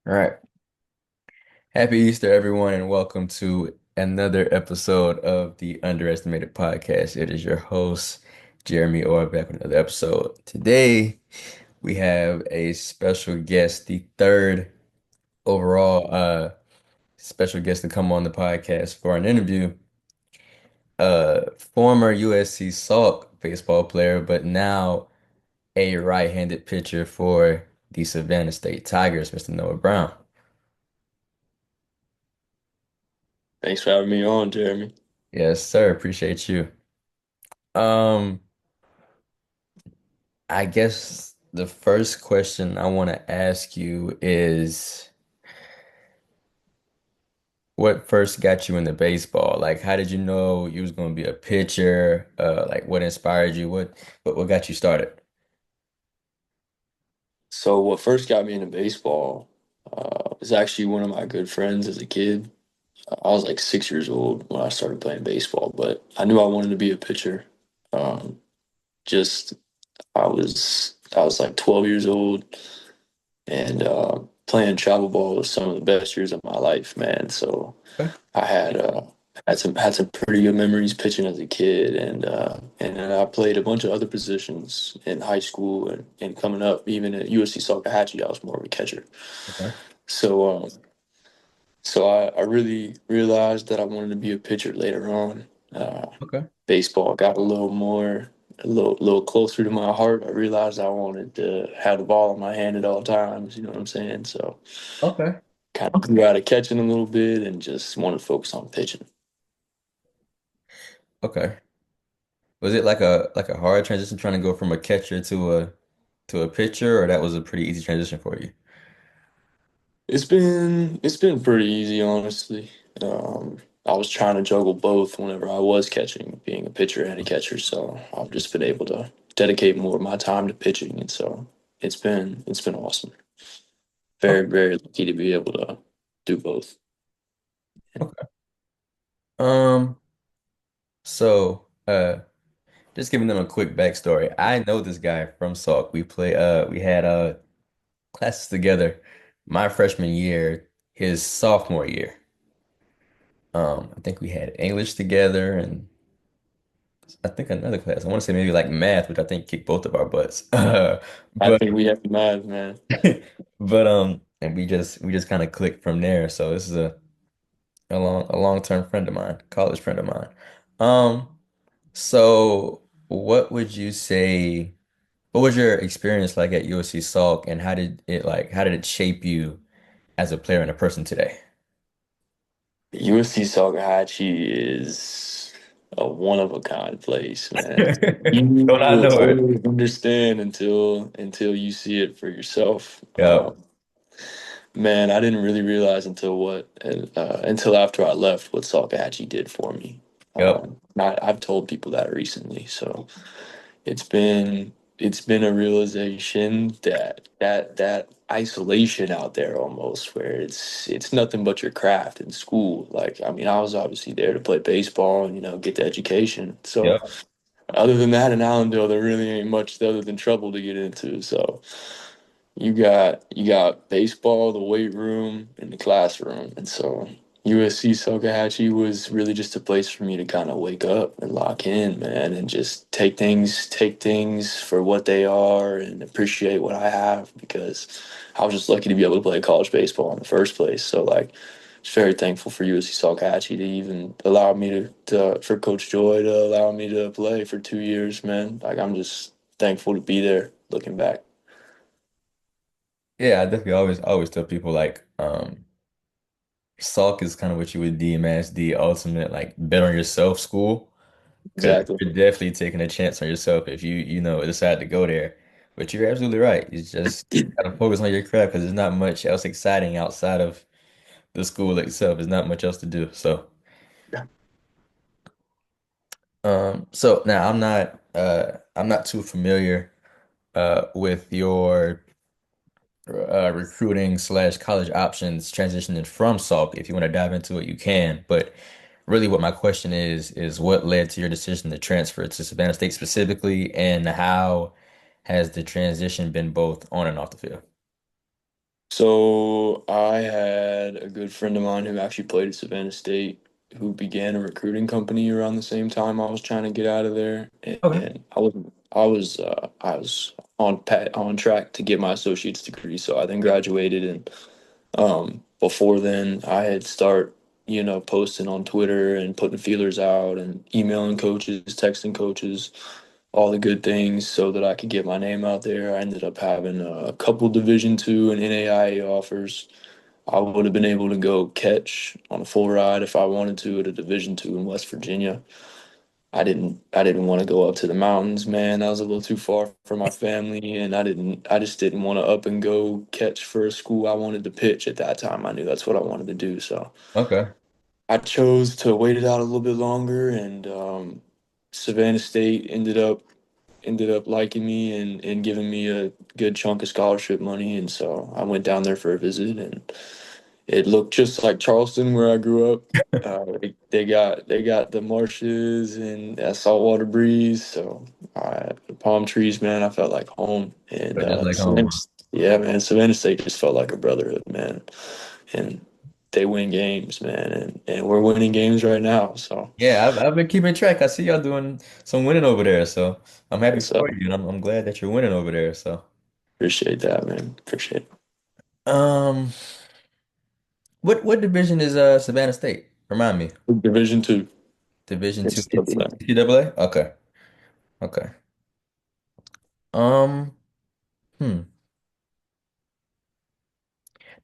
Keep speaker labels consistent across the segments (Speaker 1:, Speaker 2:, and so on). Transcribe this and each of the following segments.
Speaker 1: All right. Happy Easter, everyone, and welcome to another episode of the Underestimated Podcast. It is your host, Jeremy Orr, back with another episode. Today, we have a special guest, the third overall special guest to come on the podcast for an interview. Former USC Salk baseball player, but now a right-handed pitcher for the Savannah State Tigers, Mr. Noah Brown.
Speaker 2: Thanks for having me on, Jeremy.
Speaker 1: Yes, sir. Appreciate you. Um, I guess the first question I want to ask you is what first got you into baseball? Like, how did you know you was going to be a pitcher? Like, what inspired you? What got you started?
Speaker 2: So, what first got me into baseball was actually one of my good friends as a kid. I was like 6 years old when I started playing baseball, but I knew I wanted to be a pitcher. Um, just I was like 12 years old, and playing travel ball was some of the best years of my life, man. So
Speaker 1: Okay.
Speaker 2: I had some pretty good memories pitching as a kid, and then I played a bunch of other positions in high school and coming up. Even at USC Salkehatchie, I was more of a catcher.
Speaker 1: Okay.
Speaker 2: So I really realized that I wanted to be a pitcher later on. Uh,
Speaker 1: Okay.
Speaker 2: Baseball got a little closer to my heart. I realized I wanted to have the ball in my hand at all times. You know what I'm saying? So
Speaker 1: Okay.
Speaker 2: kind of grew out of catching a little bit and just wanted to focus on pitching.
Speaker 1: Okay. Was it like a hard transition trying to go from a catcher to a pitcher, or that was a pretty easy transition for you?
Speaker 2: It's been pretty easy, honestly. I was trying to juggle both whenever I was catching, being a pitcher and a catcher. So I've just been able to dedicate more of my time to pitching, and so it's been awesome. Very
Speaker 1: Okay.
Speaker 2: very lucky to be able to do both.
Speaker 1: Okay. Um, so just giving them a quick backstory. I know this guy from Salk. We had classes together my freshman year, his sophomore year. I think we had English together and I think another class. I want to say maybe like math, which I think kicked both of our butts.
Speaker 2: I
Speaker 1: But
Speaker 2: think we have mad man.
Speaker 1: and we just kind of clicked from there. So this is a long-term friend of mine, college friend of mine. Um, so what would you say? What was your experience like at USC Salk, and how did it shape you as a player and a person today?
Speaker 2: USC Salkehatchie is a one of a kind place, man. You
Speaker 1: Don't I
Speaker 2: will
Speaker 1: know it?
Speaker 2: always understand until you see it for yourself.
Speaker 1: Yep.
Speaker 2: Man, I didn't really realize until after I left what Salkehatchie did for me.
Speaker 1: Yep.
Speaker 2: I've told people that recently, so it's been it's been a realization that isolation out there almost where it's nothing but your craft in school. Like I mean, I was obviously there to play baseball and get the education. So
Speaker 1: Yep.
Speaker 2: other than that in Allendale, there really ain't much other than trouble to get into. So you got baseball, the weight room, and the classroom. And so USC Sokahatchee was really just a place for me to kind of wake up and lock in, man, and just take things for what they are and appreciate what I have because I was just lucky to be able to play college baseball in the first place. So like just very thankful for USC Salkehatchie to even allow me for Coach Joy to allow me to play for 2 years, man. Like I'm just thankful to be there looking back.
Speaker 1: Yeah, I definitely always tell people like Salk is kind of what you would deem as the ultimate like bet on yourself school. Because
Speaker 2: Exactly.
Speaker 1: you're definitely taking a chance on yourself if you decide to go there. But you're absolutely right. It's just gotta focus on your craft because there's not much else exciting outside of the school itself. There's not much else to do. So now I'm not too familiar with your recruiting slash college options transitioning from Salk. If you want to dive into it, you can. But really, what my question is what led to your decision to transfer to Savannah State specifically, and how has the transition been both on and off the field?
Speaker 2: So I had a good friend of mine who actually played at Savannah State, who began a recruiting company around the same time I was trying to get out of there,
Speaker 1: Okay.
Speaker 2: and I was on track to get my associate's degree. So I then graduated, and before then I had start posting on Twitter and putting feelers out and emailing coaches, texting coaches, all the good things so that I could get my name out there. I ended up having a couple Division II and NAIA offers. I would have been able to go catch on a full ride if I wanted to at a Division II in West Virginia. I didn't want to go up to the mountains, man. That was a little too far for my family, and I just didn't want to up and go catch for a school I wanted to pitch at that time. I knew that's what I wanted to do, so
Speaker 1: Okay.
Speaker 2: I chose to wait it out a little bit longer, and Savannah State ended up liking me and giving me a good chunk of scholarship money, and so I went down there for a visit, and it looked just like Charleston, where I grew up. They got the marshes and that saltwater breeze, so the palm trees, man. I felt like home, and
Speaker 1: But just like
Speaker 2: Savannah,
Speaker 1: home.
Speaker 2: yeah, man. Savannah State just felt like a brotherhood, man, and they win games, man, and we're winning games right now. So
Speaker 1: Yeah, I've been keeping track. I see y'all doing some winning over there, so I'm happy
Speaker 2: it's
Speaker 1: for you, and I'm glad that you're winning over there. So,
Speaker 2: appreciate that, man. Appreciate it.
Speaker 1: um, what division is Savannah State? Remind me.
Speaker 2: Division II.
Speaker 1: Division two
Speaker 2: It's still there.
Speaker 1: NCAA? Okay. Okay. Um, hmm.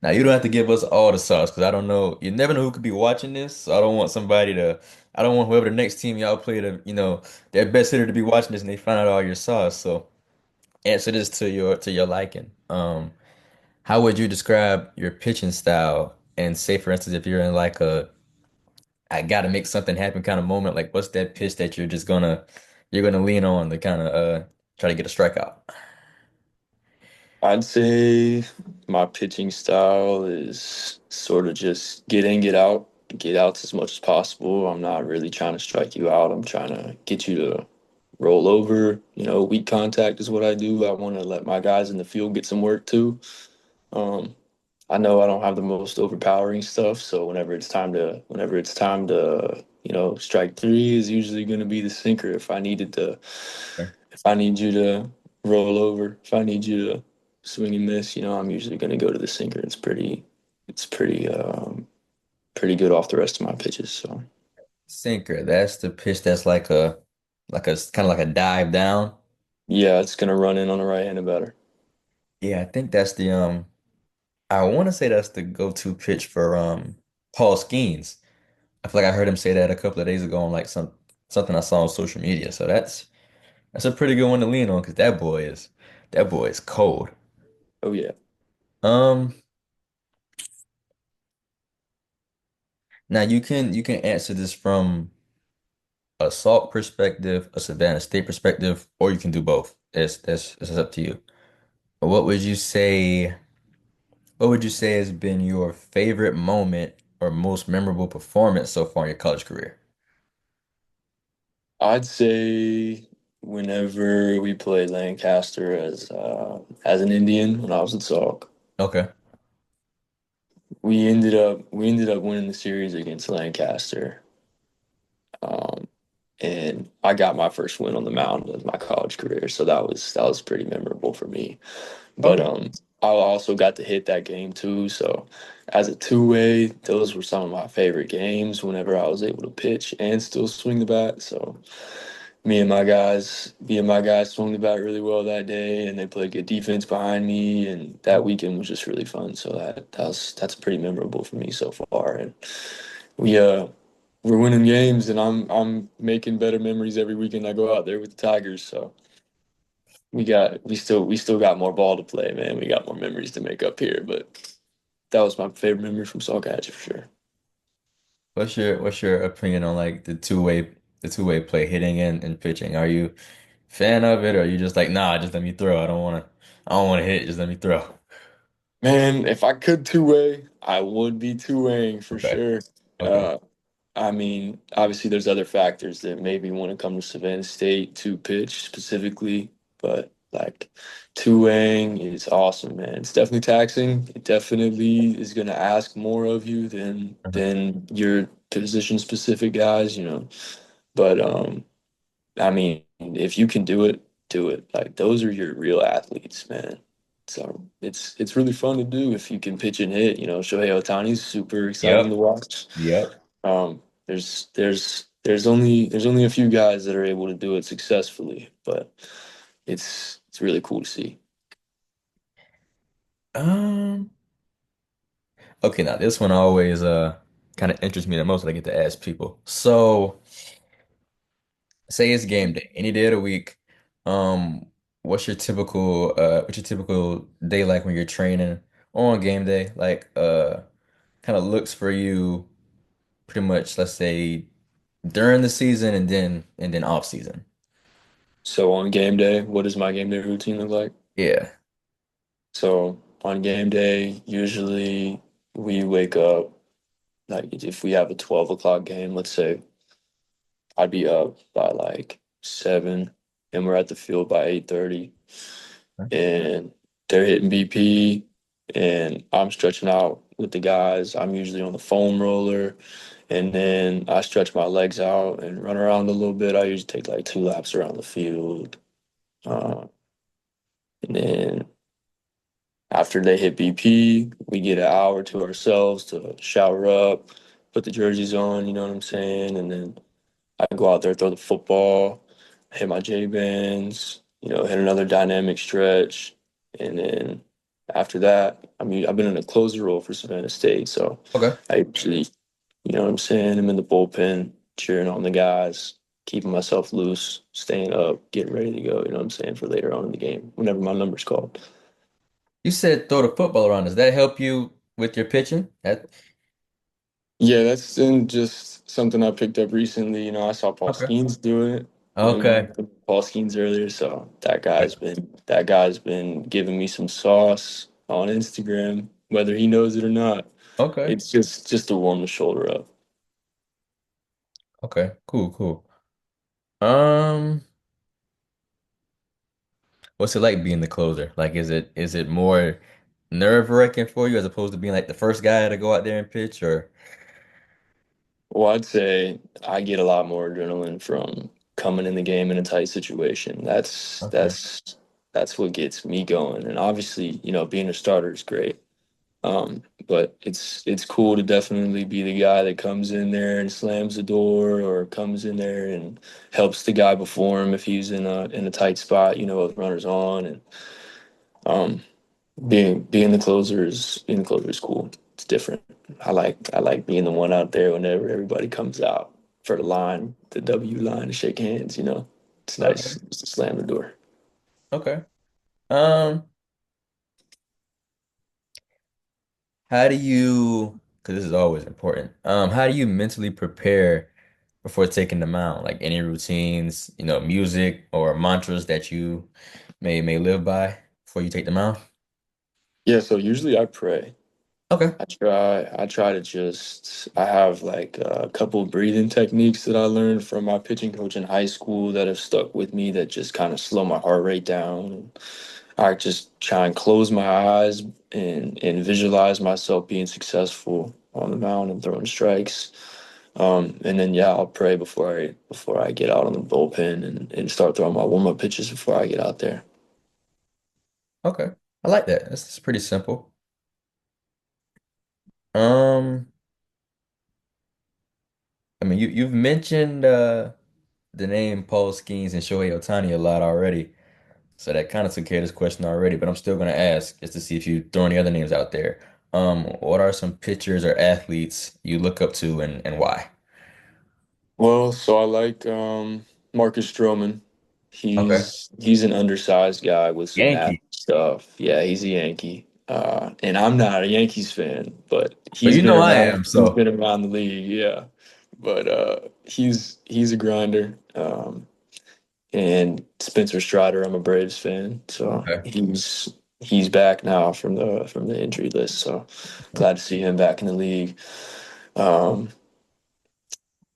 Speaker 1: Now you don't have to give us all the sauce because I don't know. You never know who could be watching this. So I don't want whoever the next team y'all play their best hitter to be watching this and they find out all your sauce. So answer this to your liking. How would you describe your pitching style? And say, for instance, if you're in like a I gotta make something happen kind of moment, like what's that pitch that you're gonna lean on to kind of try to get a strikeout?
Speaker 2: I'd say my pitching style is sort of just get in, get outs as much as possible. I'm not really trying to strike you out. I'm trying to get you to roll over. Weak contact is what I do. I want to let my guys in the field get some work too. Um, I know I don't have the most overpowering stuff, so whenever it's time to strike three is usually going to be the sinker. If I need you to roll over, if I need you to swing and miss, I'm usually going to go to the sinker. It's pretty good off the rest of my pitches. So
Speaker 1: Sinker. That's the pitch that's like a kind of like a dive down.
Speaker 2: yeah, it's going to run in on the right-handed batter.
Speaker 1: Yeah, I think that's the I want to say that's the go-to pitch for Paul Skeens. I feel like I heard him say that a couple of days ago on like something I saw on social media. So that's a pretty good one to lean on because that boy is cold.
Speaker 2: Oh yeah.
Speaker 1: Um, Now you can answer this from a Salt perspective, a Savannah State perspective, or you can do both. It's up to you. What would you say? What would you say has been your favorite moment or most memorable performance so far in your college career?
Speaker 2: I'd say whenever we played Lancaster as an Indian when I was at Sauk,
Speaker 1: Okay.
Speaker 2: we ended up winning the series against Lancaster. Um, and I got my first win on the mound of my college career, so that was pretty memorable for me. But
Speaker 1: Okay.
Speaker 2: I also got to hit that game too. So as a two-way, those were some of my favorite games whenever I was able to pitch and still swing the bat. So me and my guys swung the bat really well that day, and they played good defense behind me, and that weekend was just really fun. So that's pretty memorable for me so far. And we we're winning games, and I'm making better memories every weekend I go out there with the Tigers. So we still got more ball to play, man. We got more memories to make up here, but that was my favorite memory from Saltcatcher for sure.
Speaker 1: What's your opinion on like the two-way play hitting and pitching? Are you fan of it or are you just like, nah, just let me throw. I don't wanna hit, just let me throw.
Speaker 2: Man, if I could two-way, I would be two-waying for
Speaker 1: Okay.
Speaker 2: sure.
Speaker 1: Okay.
Speaker 2: Uh, I mean, obviously, there's other factors that maybe want to come to Savannah State to pitch specifically, but like two-waying is awesome, man. It's definitely taxing. It definitely is going to ask more of you
Speaker 1: Mhm.
Speaker 2: than your position specific guys, you know. But I mean, if you can do it, do it. Like those are your real athletes, man. So it's really fun to do if you can pitch and hit. You know, Shohei Ohtani's super exciting to
Speaker 1: Yep.
Speaker 2: watch.
Speaker 1: Yep.
Speaker 2: There's only a few guys that are able to do it successfully, but it's really cool to see.
Speaker 1: Um, okay, now this one always kind of interests me the most when I get to ask people. So, say it's game day, any day of the week. Um, what's your typical day like when you're training on game day? Like kind of looks for you pretty much, let's say during the season and then off season.
Speaker 2: So on game day, what does my game day routine look like?
Speaker 1: Yeah.
Speaker 2: So on game day, usually we wake up like if we have a 12 o'clock game, let's say I'd be up by like 7 and we're at the field by 8:30 and they're hitting BP and I'm stretching out with the guys. I'm usually on the foam roller and then I stretch my legs out and run around a little bit. I usually take like 2 laps around the field. Uh, and then after they hit BP, we get an hour to ourselves to shower up, put the jerseys on, you know what I'm saying? And then I go out there, throw the football, hit my J bands, hit another dynamic stretch, and then after that, I mean, I've been in a closer role for Savannah State, so
Speaker 1: Okay.
Speaker 2: I usually, you know what I'm saying, I'm in the bullpen, cheering on the guys, keeping myself loose, staying up, getting ready to go, you know what I'm saying, for later on in the game, whenever my number's called.
Speaker 1: You said throw the football around. Does that help you with your pitching? That
Speaker 2: Yeah, that's been just something I picked up recently. You know, I saw Paul
Speaker 1: okay.
Speaker 2: Skeens do it.
Speaker 1: Okay.
Speaker 2: Paul Skeens earlier, so that guy's been giving me some sauce on Instagram, whether he knows it or not.
Speaker 1: Okay.
Speaker 2: It's just to warm the shoulder up.
Speaker 1: Okay. Cool, cool. Um, what's it like being the closer? Like, is it more nerve-wracking for you as opposed to being like the first guy to go out there and pitch or
Speaker 2: Well, I'd say I get a lot more adrenaline from coming in the game in a tight situation. That's
Speaker 1: okay.
Speaker 2: that's that's what gets me going. And obviously, being a starter is great. But it's cool to definitely be the guy that comes in there and slams the door or comes in there and helps the guy before him if he's in a tight spot, with runners on and um being the closer is cool. It's different. I like being the one out there whenever everybody comes out for the line, the W line to shake hands. It's nice
Speaker 1: Okay.
Speaker 2: just to slam the door.
Speaker 1: Okay. Um, how do you, because this is always important, how do you mentally prepare before taking the mound? Like any routines, music or mantras that you may live by before you take the mound?
Speaker 2: Yeah, so usually I pray.
Speaker 1: Okay.
Speaker 2: I have like a couple of breathing techniques that I learned from my pitching coach in high school that have stuck with me that just kind of slow my heart rate down. I just try and close my eyes and visualize myself being successful on the mound and throwing strikes. And then yeah, I'll pray before I get out on the bullpen and start throwing my warm-up pitches before I get out there.
Speaker 1: Okay. I like that. That's pretty simple. Um, I mean, you've mentioned the name Paul Skeens and Shohei Ohtani a lot already. So that kind of took care of this question already, but I'm still gonna ask just to see if you throw any other names out there. What are some pitchers or athletes you look up to and why?
Speaker 2: Well, so I like Marcus Stroman.
Speaker 1: Okay.
Speaker 2: He's an undersized guy with some nasty
Speaker 1: Yankee.
Speaker 2: stuff. Yeah, he's a Yankee. And I'm not a Yankees fan, but
Speaker 1: But
Speaker 2: he's
Speaker 1: you
Speaker 2: been
Speaker 1: know I
Speaker 2: around
Speaker 1: am,
Speaker 2: he's
Speaker 1: so
Speaker 2: been around the league, yeah. But he's a grinder. And Spencer Strider, I'm a Braves fan. So
Speaker 1: okay.
Speaker 2: he's back now from the injury list. So glad to see him back in the league. Um,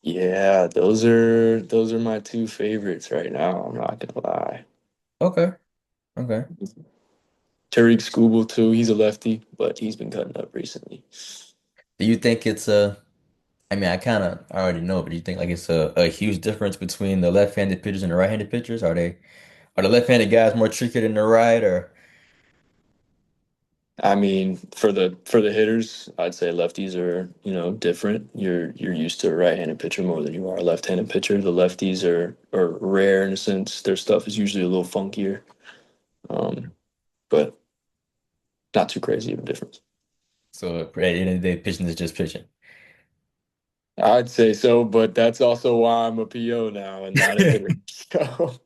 Speaker 2: Yeah, those are my two favorites right now. I'm not gonna lie.
Speaker 1: Okay. Okay.
Speaker 2: Tariq Skubal too. He's a lefty, but he's been cutting up recently.
Speaker 1: Do you think it's I mean, I kind of already know, but do you think like it's a huge difference between the left-handed pitchers and the right-handed pitchers? Are the left-handed guys more tricky than the right, or
Speaker 2: I mean, for the hitters, I'd say lefties are, different. You're used to a right-handed pitcher more than you are a left-handed pitcher. The lefties are rare in a sense. Their stuff is usually a little funkier, um, but not too crazy of a difference.
Speaker 1: so at the end of the day, pitching is just pitching?
Speaker 2: I'd say so, but that's also why I'm a PO now and not a hitter. So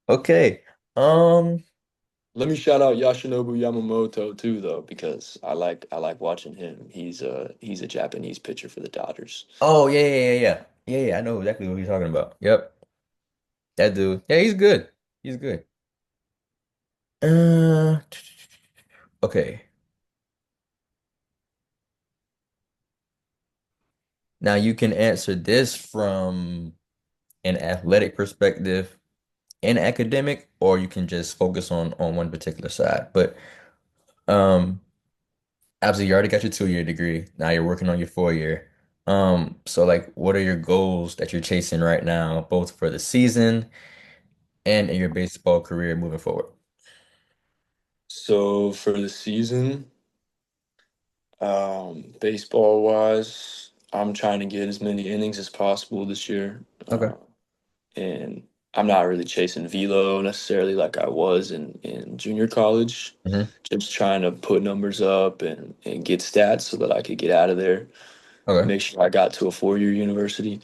Speaker 1: Okay. Um.
Speaker 2: let me shout out Yoshinobu Yamamoto too, though, because I like watching him. He's a Japanese pitcher for the Dodgers.
Speaker 1: Oh yeah, yeah. I know exactly what you're talking about. Yep, that dude. Yeah, he's good. He's good. Uh. Okay. Now you can answer this from an athletic perspective and academic, or you can just focus on one particular side. But um, obviously you already got your 2 year degree. Now you're working on your 4 year. So like, what are your goals that you're chasing right now, both for the season and in your baseball career moving forward?
Speaker 2: So for the season, baseball wise, I'm trying to get as many innings as possible this year.
Speaker 1: Okay.
Speaker 2: And I'm not really chasing velo necessarily like I was in junior college.
Speaker 1: Hmm.
Speaker 2: Just trying to put numbers up and get stats so that I could get out of there,
Speaker 1: Okay.
Speaker 2: make sure I got to a 4-year university.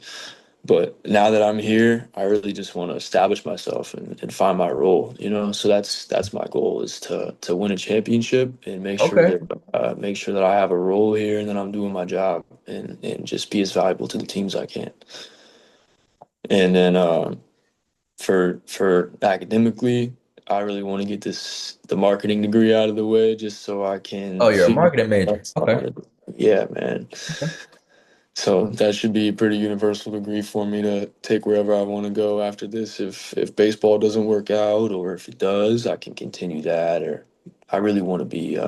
Speaker 2: But now that I'm here, I really just want to establish myself and find my role, So that's my goal is to win a championship and
Speaker 1: Okay.
Speaker 2: make sure that I have a role here and that I'm doing my job and just be as valuable to the teams I can. And then for academically, I really want to get the marketing degree out of the way just so I
Speaker 1: Oh,
Speaker 2: can
Speaker 1: you're a
Speaker 2: figure
Speaker 1: marketing major.
Speaker 2: out what I
Speaker 1: Okay.
Speaker 2: want to do. Yeah, man.
Speaker 1: Okay.
Speaker 2: So that should be a pretty universal degree for me to take wherever I want to go after this. If baseball doesn't work out, or if it does, I can continue that. Or I really want to be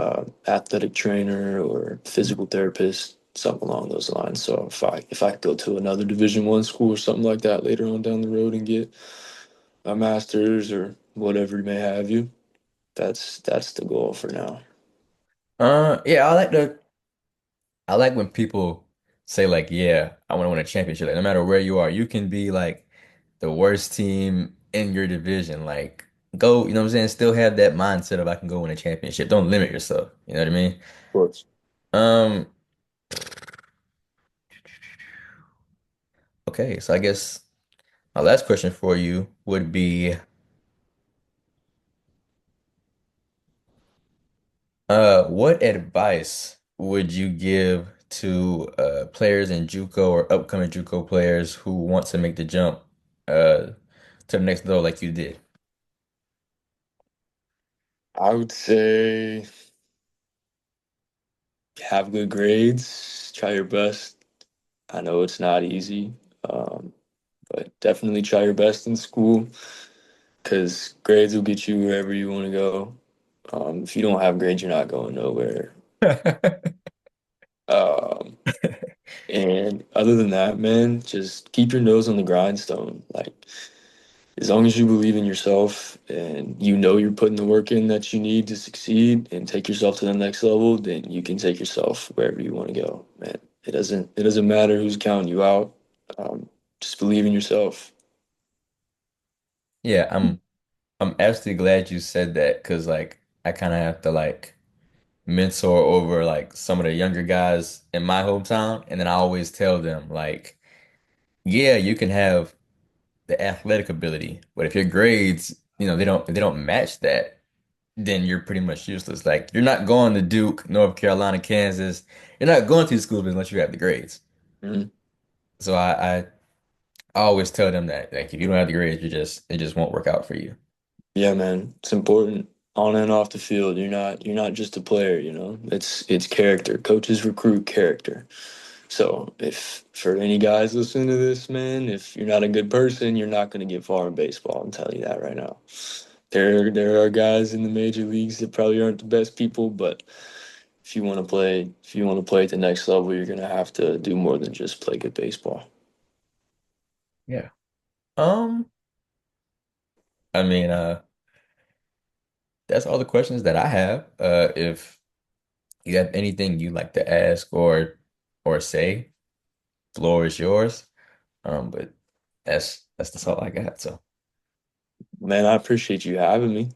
Speaker 2: athletic trainer or physical therapist, something along those lines. So if I could go to another Division 1 school or something like that later on down the road and get a master's or whatever you may have you, that's the goal for now.
Speaker 1: Yeah, I like when people say like, yeah, I want to win a championship. Like, no matter where you are, you can be like the worst team in your division. Like, go, you know what I'm saying? Still have that mindset of I can go win a championship. Don't limit yourself. You know what I mean?
Speaker 2: Of course.
Speaker 1: Um, okay, so I guess my last question for you would be, what advice would you give to players in JUCO or upcoming JUCO players who want to make the jump to the next level like you did?
Speaker 2: I would say have good grades, try your best. I know it's not easy, um, but definitely try your best in school because grades will get you wherever you want to go. If you don't have grades, you're not going nowhere. Um, and other than that, man, just keep your nose on the grindstone. Like, as long as you believe in yourself and you know you're putting the work in that you need to succeed and take yourself to the next level, then you can take yourself wherever you want to go, man. It doesn't matter who's counting you out. Just believe in yourself.
Speaker 1: Yeah, I'm actually glad you said that because like I kind of have to like mentor over like some of the younger guys in my hometown, and then I always tell them like, yeah, you can have the athletic ability, but if your grades, they don't match that, then you're pretty much useless. Like you're not going to Duke, North Carolina, Kansas. You're not going to these schools unless you have the grades.
Speaker 2: Mhm.
Speaker 1: So I always tell them that like if you don't have the grades, it just won't work out for you.
Speaker 2: Yeah, man, it's important on and off the field. You're not just a player. It's character. Coaches recruit character. So if for any guys listening to this, man, if you're not a good person, you're not going to get far in baseball. I'm telling you that right now. There are guys in the major leagues that probably aren't the best people, but if you want to play at the next level, you're going to have to do more than just play good baseball.
Speaker 1: Yeah. Um, I mean, that's all the questions that I have. If you have anything you'd like to ask or say, floor is yours. But that's all I got. So
Speaker 2: Man, I appreciate you having me.